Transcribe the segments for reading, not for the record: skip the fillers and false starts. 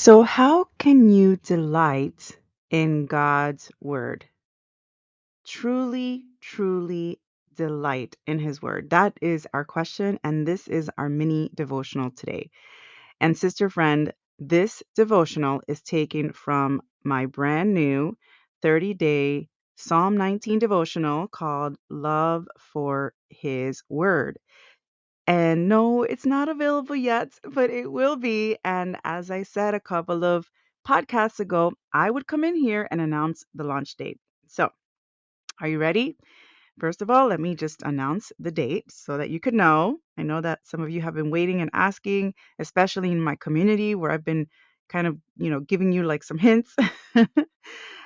So, how can you delight in God's word? Truly, truly delight in his word. That is our question. And this is our mini devotional today. And, sister friend, this devotional is taken from my brand new 30-day Psalm 19 devotional called Love for His Word. And no, it's not available yet, but it will be. And as I said a couple of podcasts ago, I would come in here and announce the launch date. So, are you ready? First of all, let me just announce the date so that you could know. I know that some of you have been waiting and asking, especially in my community where I've been kind of, giving you like some hints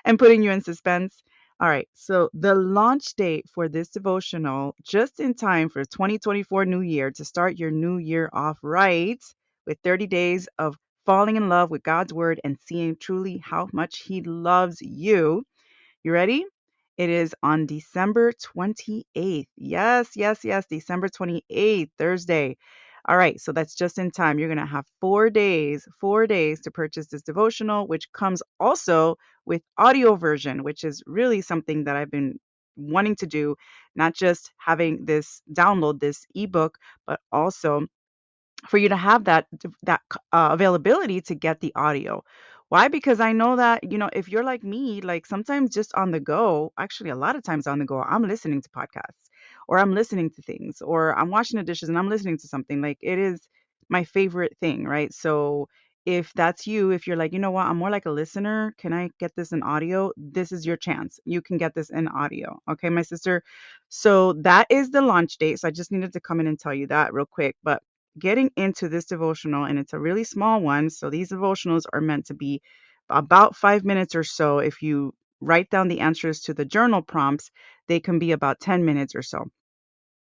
and putting you in suspense. All right, so the launch date for this devotional, just in time for 2024 New Year to start your new year off right with 30 days of falling in love with God's word and seeing truly how much He loves you. You ready? It is on December 28th. Yes, yes, yes, December 28th, Thursday. All right, so that's just in time. You're going to have 4 days to purchase this devotional, which comes also with audio version, which is really something that I've been wanting to do, not just having this download this ebook, but also for you to have that availability to get the audio. Why? Because I know that, if you're like me, like sometimes just on the go, actually a lot of times on the go, I'm listening to podcasts or I'm listening to things or I'm washing the dishes and I'm listening to something. Like it is my favorite thing, right? So if that's you, if you're like, you know what, I'm more like a listener, can I get this in audio? This is your chance. You can get this in audio. Okay, my sister. So that is the launch date. So I just needed to come in and tell you that real quick. But getting into this devotional, and it's a really small one. So these devotionals are meant to be about 5 minutes or so. If you write down the answers to the journal prompts, they can be about 10 minutes or so.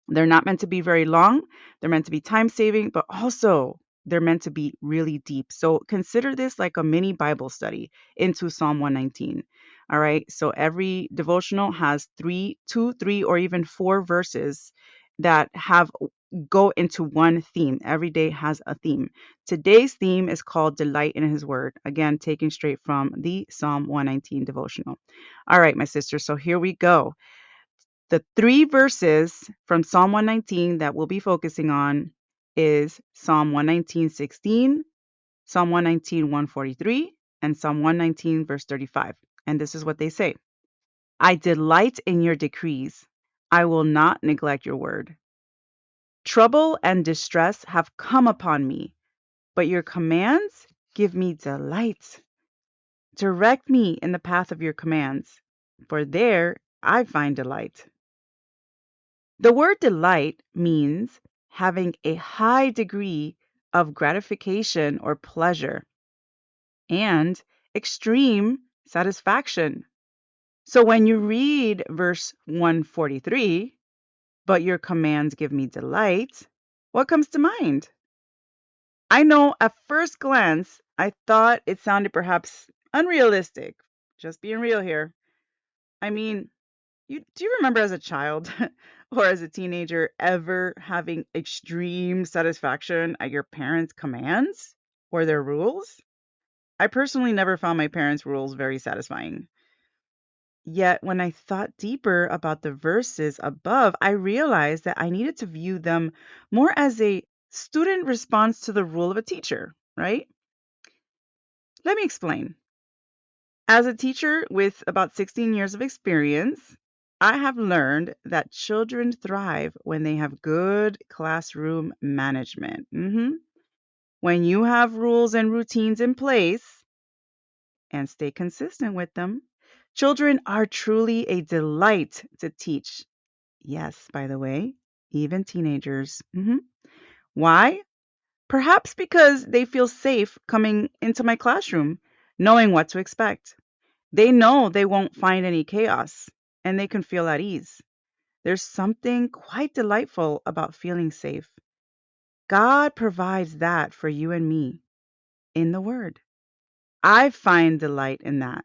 They're not meant to be very long. They're meant to be time saving, but also they're meant to be really deep. So consider this like a mini Bible study into Psalm 119. All right. So every devotional has three, two, three, or even four verses that have go into one theme. Every day has a theme. Today's theme is called Delight in His Word. Again, taken straight from the Psalm 119 devotional. All right, my sister. So here we go. The three verses from Psalm 119 that we'll be focusing on is Psalm 119:16, Psalm 119:143, and Psalm 119 verse 35. And this is what they say. I delight in your decrees. I will not neglect your word. Trouble and distress have come upon me, but your commands give me delight. Direct me in the path of your commands, for there I find delight. The word delight means having a high degree of gratification or pleasure and extreme satisfaction. So when you read verse 143, but your commands give me delight, what comes to mind? I know at first glance, I thought it sounded perhaps unrealistic. Just being real here. I mean, do you remember as a child or as a teenager ever having extreme satisfaction at your parents' commands or their rules? I personally never found my parents' rules very satisfying. Yet when I thought deeper about the verses above, I realized that I needed to view them more as a student response to the rule of a teacher, right? Let me explain. As a teacher with about 16 years of experience, I have learned that children thrive when they have good classroom management. When you have rules and routines in place and stay consistent with them, children are truly a delight to teach. Yes, by the way, even teenagers. Why? Perhaps because they feel safe coming into my classroom, knowing what to expect. They know they won't find any chaos and they can feel at ease. There's something quite delightful about feeling safe. God provides that for you and me in the Word. I find delight in that.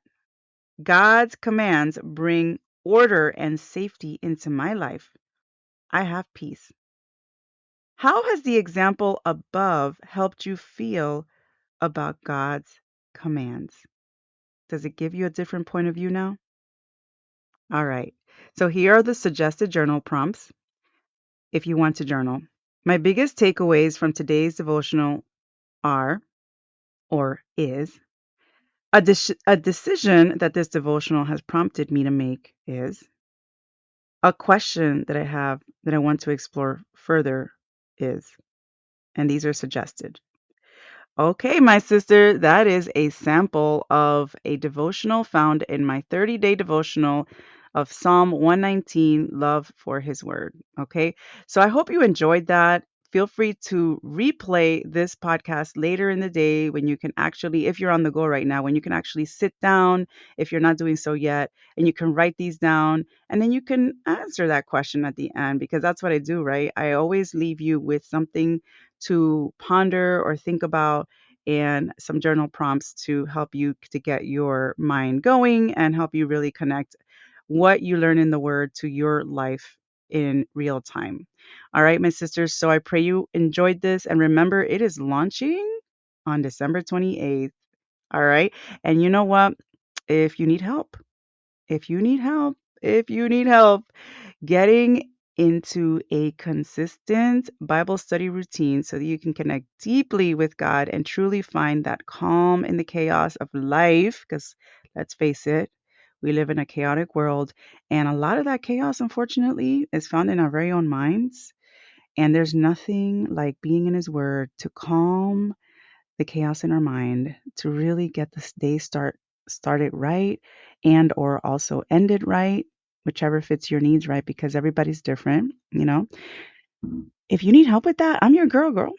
God's commands bring order and safety into my life. I have peace. How has the example above helped you feel about God's commands. Does it give you a different point of view now? All right. So here are the suggested journal prompts if you want to journal. My biggest takeaways from today's devotional are, or is, a decision that this devotional has prompted me to make is, a question that I have that I want to explore further is, and these are suggested. Okay, my sister, that is a sample of a devotional found in my 30-day devotional of Psalm 119, Love for His Word. Okay, so I hope you enjoyed that. Feel free to replay this podcast later in the day when you can actually, if you're on the go right now, when you can actually sit down, if you're not doing so yet, and you can write these down, and then you can answer that question at the end, because that's what I do, right? I always leave you with something to ponder or think about and some journal prompts to help you to get your mind going and help you really connect what you learn in the word to your life in real time. All right, my sisters. So I pray you enjoyed this. And remember, it is launching on December 28th. All right. And you know what? If you need help, if you need help, if you need help, getting into a consistent Bible study routine so that you can connect deeply with God and truly find that calm in the chaos of life. Because let's face it, we live in a chaotic world, and a lot of that chaos, unfortunately, is found in our very own minds. And there's nothing like being in His Word to calm the chaos in our mind, to really get this day started right, and or also end it right, whichever fits your needs, right? Because everybody's different. If you need help with that, I'm your girl.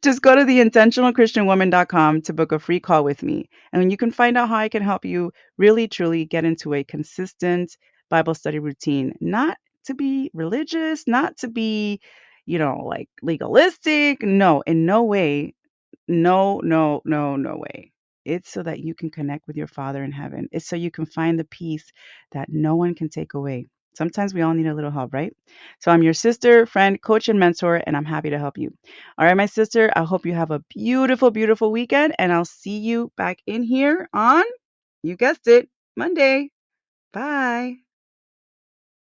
Just go to theintentionalchristianwoman.com to book a free call with me. And you can find out how I can help you really, truly get into a consistent Bible study routine. Not to be religious, not to be, like legalistic. No, in no way. No, no, no, no way. It's so that you can connect with your Father in heaven. It's so you can find the peace that no one can take away. Sometimes we all need a little help, right? So I'm your sister, friend, coach, and mentor, and I'm happy to help you. All right, my sister, I hope you have a beautiful, beautiful weekend, and I'll see you back in here on, you guessed it, Monday. Bye.